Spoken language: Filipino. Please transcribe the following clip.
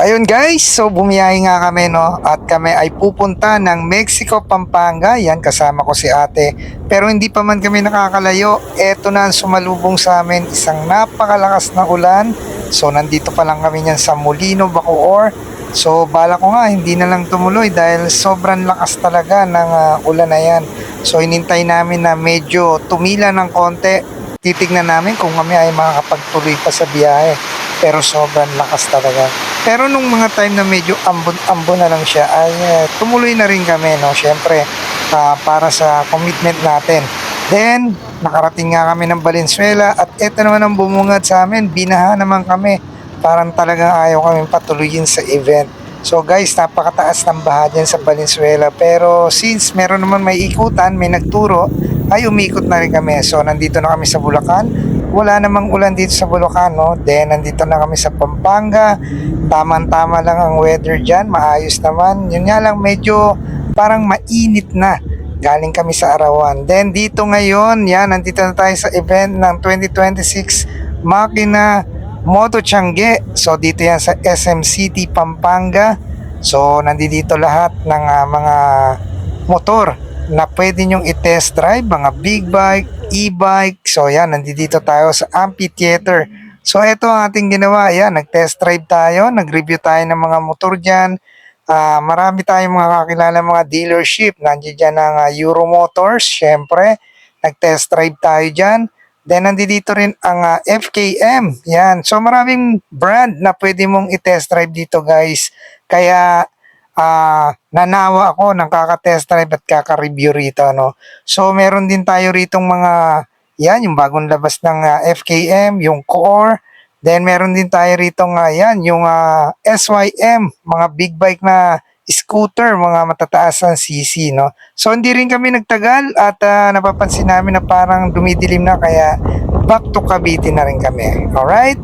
Ayun guys, so bumiyahe nga kami no at kami ay pupunta ng Mexico, Pampanga. Yan, kasama ko si ate. Pero hindi pa man kami nakakalayo. Eto na ang sumalubong sa amin, isang napakalakas na ulan. So nandito pa lang kami niyan sa Molino, Bacoor. So bala ko nga hindi na lang tumuloy dahil sobrang lakas talaga ng ulan na yan. So inintay namin na medyo tumila ng konti. Titignan namin kung kami ay makakapagtuloy pa sa biyahe. Pero sobrang lakas talaga. Pero nung mga time na medyo ambon-ambon na lang siya ay tumuloy na rin kami, no? Syempre, para sa commitment natin. Then nakarating nga kami ng Valenzuela at eto naman ang bumungad sa amin, binaha naman kami. Parang talagang ayaw kami patuloyin sa event. So guys, napakataas ng baha dyan sa Valenzuela. Pero since meron naman may ikutan, may nagturo, ay umikot na rin kami. So nandito na kami sa Bulacan. Wala namang ulan dito sa Bulacan, no? Then nandito na kami sa Pampanga. Tama-tama lang ang weather dyan, maayos naman. Yun nga lang, medyo parang mainit na. Galing kami sa Arawan. Then dito ngayon, yan, nandito na tayo sa event ng 2026 Makina Moto Tiangge. So dito yan sa SM City, Pampanga. So nandito lahat ng mga motor na pwede nyong i-test drive, mga big bike, e-bike. So yan, nandito tayo sa amphitheater. So ito ang ating ginawa. Yan, nag-test drive tayo, nag-review tayo ng mga motor dyan. Marami tayong mga kakilala mga dealership. Nandiyan dyan ang Euro Motors, syempre. Nag-test drive tayo dyan. Then nandito rin ang FKM. Yan. So maraming brand na pwede mong i-test drive dito guys. Kaya nanawa ako ng kaka-test drive at kaka-review rito, no? So meron din tayo ritong mga yan, yung bagong labas ng FKM, yung Core. Then meron din tayo rito yan, yung SYM, mga big bike na scooter, mga matataas ang CC, no? So hindi rin kami nagtagal at napapansin namin na parang dumidilim na kaya back to Cavite na rin kami. Alright?